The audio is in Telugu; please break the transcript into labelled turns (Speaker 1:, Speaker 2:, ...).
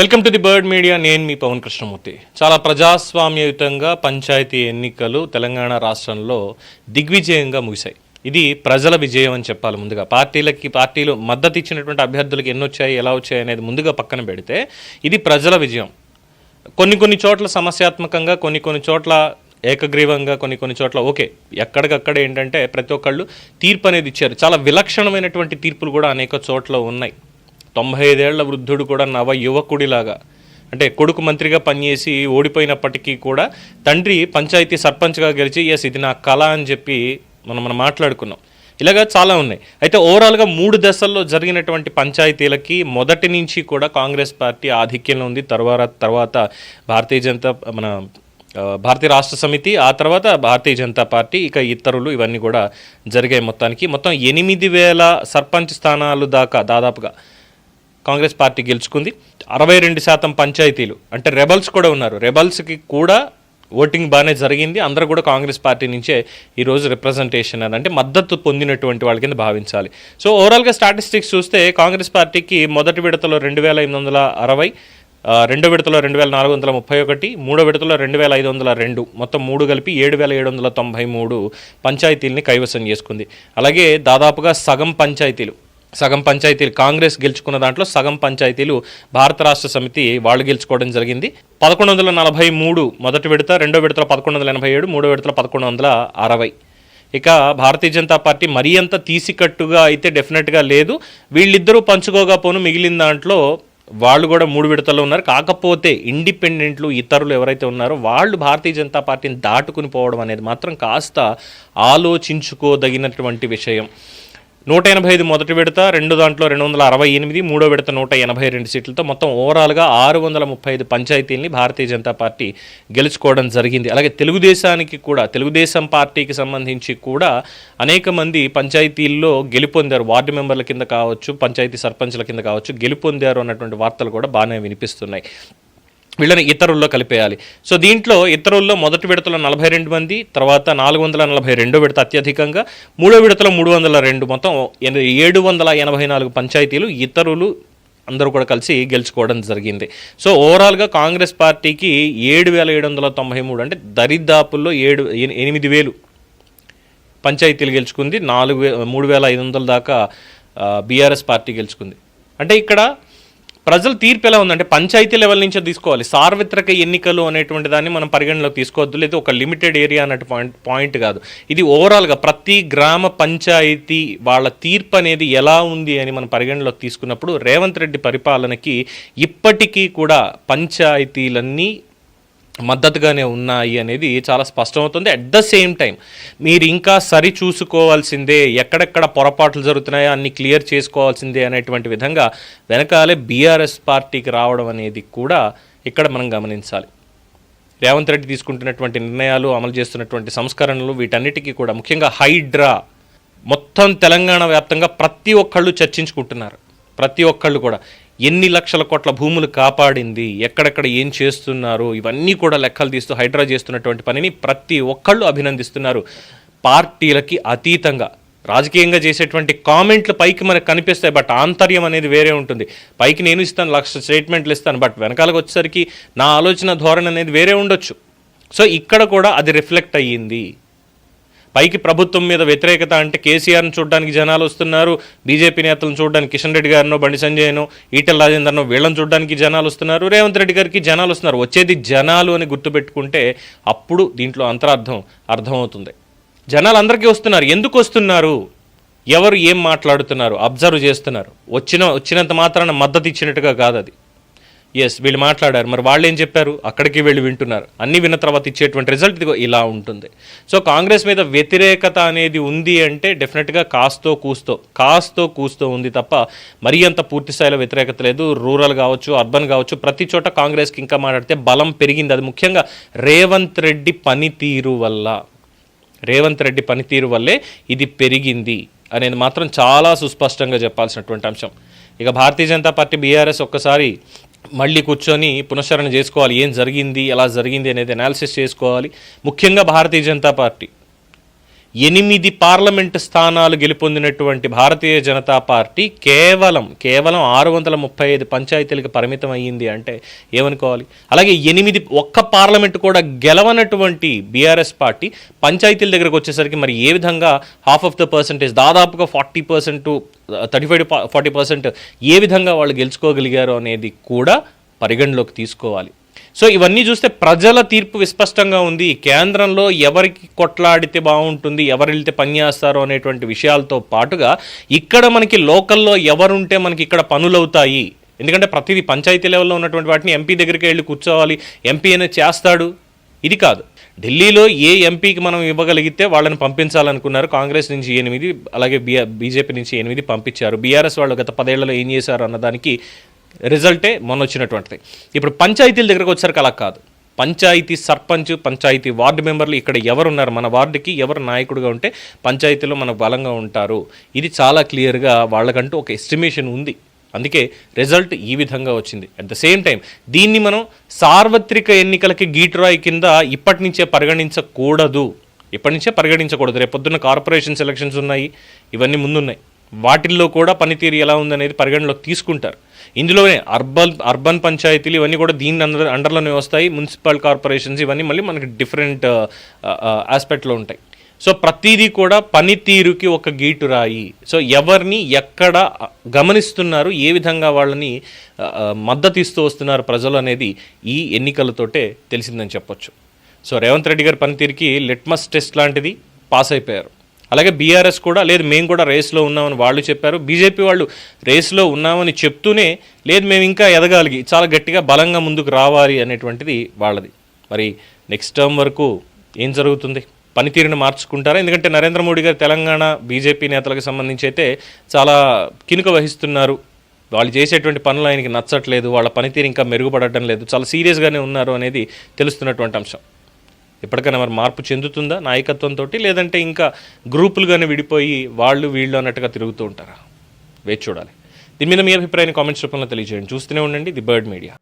Speaker 1: Welcome to the bird media. నేను మీ పవన్ కృష్ణమూర్తి. చాలా ప్రజాస్వామ్యయుతంగా పంచాయతీ ఎన్నికలు తెలంగాణ రాష్ట్రంలో దిగ్విజయంగా ముగిశాయి. ఇది ప్రజల విజయం అని చెప్పాలి. ముందుగా పార్టీలు మద్దతు ఇచ్చినటువంటి అభ్యర్థులకు ఎన్ని వచ్చాయి, ఎలా వచ్చాయి అనేది ముందుగా పక్కన పెడితే ఇది ప్రజల విజయం. కొన్ని చోట్ల సమస్యాత్మకంగా, కొన్ని చోట్ల ఏకగ్రీవంగా, కొన్ని చోట్ల ఓకే, ఎక్కడికక్కడ ఏంటంటే ప్రతి ఒక్కళ్ళు తీర్పు అనేది ఇచ్చారు. చాలా విలక్షణమైనటువంటి తీర్పులు కూడా అనేక చోట్ల ఉన్నాయి. 95 ఏళ్ల వృద్ధుడు కూడా నవ యువకుడిలాగా, అంటే కొడుకు మంత్రిగా పనిచేసి ఓడిపోయినప్పటికీ కూడా తండ్రి పంచాయతీ సర్పంచ్గా గెలిచి ఇది నా కళ అని చెప్పి మనం మాట్లాడుకున్నాం. ఇలాగా చాలా ఉన్నాయి. అయితే ఓవరాల్గా 3 దశల్లో జరిగినటువంటి పంచాయతీలకి మొదటి నుంచి కూడా కాంగ్రెస్ పార్టీ ఆధిక్యంలో ఉంది. తర్వాత భారతీయ రాష్ట్ర సమితి, ఆ తర్వాత భారతీయ జనతా పార్టీ, ఇక ఇతరులు, ఇవన్నీ కూడా జరిగాయి. మొత్తం 8,000 సర్పంచ్ స్థానాలు దాకా దాదాపుగా కాంగ్రెస్ పార్టీ గెలుచుకుంది. 62% పంచాయతీలు, అంటే రెబల్స్ కూడా ఉన్నారు, రెబల్స్కి కూడా ఓటింగ్ బాగానే జరిగింది. అందరూ కూడా కాంగ్రెస్ పార్టీ నుంచే ఈరోజు రిప్రజెంటేషన్ అంటే మద్దతు పొందినటువంటి వాళ్ళ కింద భావించాలి. సో ఓవరాల్గా స్టాటిస్టిక్స్ చూస్తే కాంగ్రెస్ పార్టీకి మొదటి విడతలో 2,860, రెండో విడతలో 2,431, మూడో విడతలో 2,502, మొత్తం 3 కలిపి 7,793 పంచాయతీలని కైవసం చేసుకుంది. అలాగే దాదాపుగా సగం పంచాయతీలు కాంగ్రెస్ గెలుచుకున్న దాంట్లో సగం పంచాయతీలు భారత రాష్ట్ర సమితి వాళ్ళు గెలుచుకోవడం జరిగింది. 1143 మొదటి విడత, రెండో విడతలో 1187, మూడో విడతలో 1160. ఇక భారతీయ జనతా పార్టీ మరీ అంత తీసికట్టుగా అయితే డెఫినెట్గా లేదు. వీళ్ళిద్దరూ పంచుకోగా పోను మిగిలిన దాంట్లో వాళ్ళు కూడా 3 విడతల్లో ఉన్నారు. కాకపోతే ఇండిపెండెంట్లు, ఇతరులు ఎవరైతే ఉన్నారో వాళ్ళు భారతీయ జనతా పార్టీని దాటుకుని పోవడం అనేది మాత్రం కాస్త ఆలోచించుకోదగినటువంటి విషయం. 185 మొదటి విడత, రెండో దాంట్లో 268, మూడో విడత 182 సీట్లతో మొత్తం ఓవరాల్గా 635 పంచాయతీల్ని భారతీయ జనతా పార్టీ గెలుచుకోవడం జరిగింది. అలాగే తెలుగుదేశం పార్టీకి సంబంధించి కూడా అనేక మంది పంచాయతీల్లో గెలుపొందారు. వార్డు మెంబర్ల కింద కావచ్చు, పంచాయతీ సర్పంచ్ల కింద కావచ్చు, గెలుపొందారు అన్నటువంటి వార్తలు కూడా బాగానే వినిపిస్తున్నాయి. వీళ్ళని ఇతరుల్లో కలిపేయాలి. సో దీంట్లో ఇతరుల్లో మొదటి విడతలో 42 మంది, తర్వాత 442 విడత అత్యధికంగా, మూడో విడతలో 302, మొత్తం 784 పంచాయతీలు ఇతరులు అందరూ కూడా కలిసి గెలుచుకోవడం జరిగింది. సో ఓవరాల్గా కాంగ్రెస్ పార్టీకి 7,793, అంటే దరిదాపుల్లో 8,000 పంచాయతీలు గెలుచుకుంది. 3,500 దాకా బీఆర్ఎస్ పార్టీ గెలుచుకుంది. అంటే ఇక్కడ ప్రజల తీర్పు ఎలా ఉందంటే పంచాయతీ లెవెల్ నుంచే తీసుకోవాలి. సార్వత్రిక ఎన్నికలు అనేటువంటి దాన్ని మనం పరిగణలోకి తీసుకోవద్దు, లేదా ఒక లిమిటెడ్ ఏరియా అన్నట్టు పాయింట్ కాదు. ఇది ఓవరాల్గా ప్రతి గ్రామ పంచాయతీ వాళ్ళ తీర్పు అనేది ఎలా ఉంది అని మనం పరిగణలోకి తీసుకున్నప్పుడు రేవంత్ రెడ్డి పరిపాలనకి ఇప్పటికీ కూడా పంచాయతీలన్నీ మద్దతుగానే ఉన్నాయి అనేది చాలా స్పష్టమవుతుంది. అట్ ద సేమ్ టైం మీరు ఇంకా సరి చూసుకోవాల్సిందే, ఎక్కడెక్కడ పొరపాట్లు జరుగుతున్నాయో అన్ని క్లియర్ చేసుకోవాల్సిందే అనేటువంటి విధంగా వెనకాలే బీఆర్ఎస్ పార్టీకి రావడం అనేది కూడా ఇక్కడ మనం గమనించాలి. రేవంత్ రెడ్డి తీసుకుంటున్నటువంటి నిర్ణయాలు, అమలు చేస్తున్నటువంటి సంస్కరణలు, వీటన్నిటికీ కూడా ముఖ్యంగా హైడ్రా మొత్తం తెలంగాణ వ్యాప్తంగా ప్రతి ఒక్కళ్ళు చర్చించుకుంటున్నారు. ప్రతి ఒక్కళ్ళు కూడా ఎన్ని లక్షల కోట్ల భూములు కాపాడింది, ఎక్కడెక్కడ ఏం చేస్తున్నారు, ఇవన్నీ కూడా లెక్కలు తీస్తూ హైడ్రా చేస్తున్నటువంటి పనిని ప్రతి ఒక్కళ్ళు అభినందిస్తున్నారు. పార్టీలకి అతీతంగా రాజకీయంగా చేసేటువంటి కామెంట్లు పైకి మనకు కనిపిస్తాయి, బట్ ఆంతర్యం అనేది వేరే ఉంటుంది. పైకి నేను ఇస్తాను, 1,00,000 స్టేట్మెంట్లు ఇస్తాను, బట్ వెనకాలకు వచ్చేసరికి నా ఆలోచన ధోరణి అనేది వేరే ఉండొచ్చు. సో ఇక్కడ కూడా అది రిఫ్లెక్ట్ అయ్యింది. పైకి ప్రభుత్వం మీద వ్యతిరేకత అంటే కేసీఆర్ను చూడడానికి జనాలు వస్తున్నారు, బీజేపీ నేతలను చూడడానికి కిషన్ రెడ్డి గారినో, బండి సంజయ్నో, ఈటెల రాజేందర్నో వీళ్ళని చూడడానికి జనాలు వస్తున్నారు, రేవంత్ రెడ్డి గారికి జనాలు వస్తున్నారు. వచ్చేది జనాలు అని గుర్తుపెట్టుకుంటే అప్పుడు దీంట్లో అర్థమవుతుంది. జనాలు అందరికీ వస్తున్నారు. ఎందుకు వస్తున్నారు, ఎవరు ఏం మాట్లాడుతున్నారు అబ్జర్వ్ చేస్తున్నారు. వచ్చినంత మాత్రాన మద్దతు ఇచ్చినట్టుగా కాదు అది. వీళ్ళు మాట్లాడారు, మరి వాళ్ళు ఏం చెప్పారు, అక్కడికి వెళ్ళి వింటున్నారు. అన్నీ విన్న తర్వాత ఇచ్చేటువంటి రిజల్ట్ ఇదిగో ఇలా ఉంటుంది. సో కాంగ్రెస్ మీద వ్యతిరేకత అనేది ఉంది అంటే డెఫినెట్గా కాస్తో కూస్తో ఉంది తప్ప మరీ అంత పూర్తి స్థాయిలో వ్యతిరేకత లేదు. రూరల్ కావచ్చు, అర్బన్ కావచ్చు, ప్రతి చోట కాంగ్రెస్కి ఇంకా మాట్లాడితే బలం పెరిగింది. అది ముఖ్యంగా రేవంత్ రెడ్డి పనితీరు వల్లే ఇది పెరిగింది అనేది మాత్రం చాలా సుస్పష్టంగా చెప్పాల్సినటువంటి అంశం. ఇక భారతీయ జనతా పార్టీ, బీఆర్ఎస్ ఒక్కసారి మళ్ళీ కూర్చొని పునశ్చరణ చేసుకోవాలి. ఏం జరిగింది, ఎలా జరిగింది అనేది అనాలిసిస్ చేసుకోవాలి. ముఖ్యంగా భారతీయ జనతా పార్టీ 8 పార్లమెంటు స్థానాలు గెలుపొందినటువంటి భారతీయ జనతా పార్టీ కేవలం 635 పంచాయతీలకు పరిమితం అయ్యింది అంటే ఏమనుకోవాలి? అలాగే ఒక్క పార్లమెంటు కూడా గెలవనటువంటి బీఆర్ఎస్ పార్టీ పంచాయతీల దగ్గరకు వచ్చేసరికి మరి ఏ విధంగా హాఫ్ ఆఫ్ ద పర్సెంటేజ్, దాదాపుగా 40% 35-40% ఏ విధంగా వాళ్ళు గెలుచుకోగలిగారు అనేది కూడా పరిగణలోకి తీసుకోవాలి. సో ఇవన్నీ చూస్తే ప్రజల తీర్పు విస్పష్టంగా ఉంది. కేంద్రంలో ఎవరికి కొట్లాడితే బాగుంటుంది, ఎవరు వెళ్తే పనిచేస్తారో అనేటువంటి విషయాలతో పాటుగా ఇక్కడ మనకి లోకల్లో ఎవరుంటే మనకి ఇక్కడ పనులు అవుతాయి. ఎందుకంటే ప్రతిదీ పంచాయతీ లెవెల్లో ఉన్నటువంటి వాటిని ఎంపీ దగ్గరికి వెళ్ళి కూర్చోవాలి, ఎంపీ అనేది చేస్తాడు, ఇది కాదు. ఢిల్లీలో ఏ ఎంపీకి మనం ఇవ్వగలిగితే వాళ్ళని పంపించాలనుకున్నారు. కాంగ్రెస్ నుంచి 8, అలాగే బీజేపీ నుంచి 8 పంపించారు. బీఆర్ఎస్ వాళ్ళు గత 10 ఏళ్లలో ఏం చేశారు అన్నదానికి రిజల్టే మొన్న వచ్చినటువంటిది. ఇప్పుడు పంచాయతీల దగ్గరకు వచ్చారు అలా కాదు. పంచాయతీ సర్పంచ్, పంచాయతీ వార్డు మెంబర్లు ఇక్కడ ఎవరున్నారు, మన వార్డుకి ఎవరు నాయకుడిగా ఉంటే పంచాయతీలో మనకు బలంగా ఉంటారు, ఇది చాలా క్లియర్గా వాళ్ళకంటూ ఒక ఎస్టిమేషన్ ఉంది. అందుకే రిజల్ట్ ఈ విధంగా వచ్చింది. అట్ ద సేమ్ టైం దీన్ని మనం సార్వత్రిక ఎన్నికలకి గీటురాయి కింద ఇప్పటి నుంచే పరిగణించకూడదు. రేపొద్దున్న కార్పొరేషన్ ఎలక్షన్స్ ఉన్నాయి, ఇవన్నీ ముందున్నాయి. వాటిల్లో కూడా పనితీరు ఎలా ఉందనేది పరిగణలోకి తీసుకుంటారు. ఇందులోనే అర్బన్ పంచాయతీలు ఇవన్నీ కూడా దీని అండర్లోనే వస్తాయి. మున్సిపల్ కార్పొరేషన్స్ ఇవన్నీ మళ్ళీ మనకి డిఫరెంట్ ఆస్పెక్ట్లో ఉంటాయి. సో ప్రతిదీ కూడా పనితీరుకి ఒక గీటు రాయి. సో ఎవరిని ఎక్కడ గమనిస్తున్నారు, ఏ విధంగా వాళ్ళని మద్దతు ఇస్తూ వస్తున్నారు ప్రజలు అనేది ఈ ఎన్నికలతోటే తెలిసిందని చెప్పొచ్చు. సో రేవంత్ రెడ్డి గారి పనితీరుకి లిట్మస్ టెస్ట్ లాంటిది పాస్ అయిపోయారు. అలాగే బీఆర్ఎస్ కూడా లేదు, మేము కూడా రేస్లో ఉన్నామని వాళ్ళు చెప్పారు. బీజేపీ వాళ్ళు రేస్లో ఉన్నామని చెప్తూనే లేదు, మేము ఇంకా ఎదగాలి, చాలా గట్టిగా బలంగా ముందుకు రావాలి అనేటువంటిది వాళ్ళది. మరి నెక్స్ట్ టర్మ్ వరకు ఏం జరుగుతుంది? పనితీరుని మార్చుకుంటారా? ఎందుకంటే నరేంద్ర మోడీ గారు తెలంగాణ బీజేపీ నేతలకు సంబంధించి అయితే చాలా కినుక వహిస్తున్నారు. వాళ్ళు చేసేటువంటి పనులు ఆయనకి నచ్చట్లేదు, వాళ్ళ పనితీరు ఇంకా మెరుగుపడటం లేదు, చాలా సీరియస్గానే ఉన్నారు అనేది తెలుస్తున్నటువంటి అంశం. ఎప్పటికైనా మరి మార్పు చెందుతుందా నాయకత్వంతో, లేదంటే ఇంకా గ్రూపులుగానే విడిపోయి వాళ్ళు వీళ్ళు అన్నట్టుగా తిరుగుతూ ఉంటారా? వేచి చూడాలి. దీని మీద మీ అభిప్రాయాన్ని కామెంట్స్ రూపంలో తెలియజేయండి. చూస్తూనే ఉండండి ది బర్డ్ మీడియా.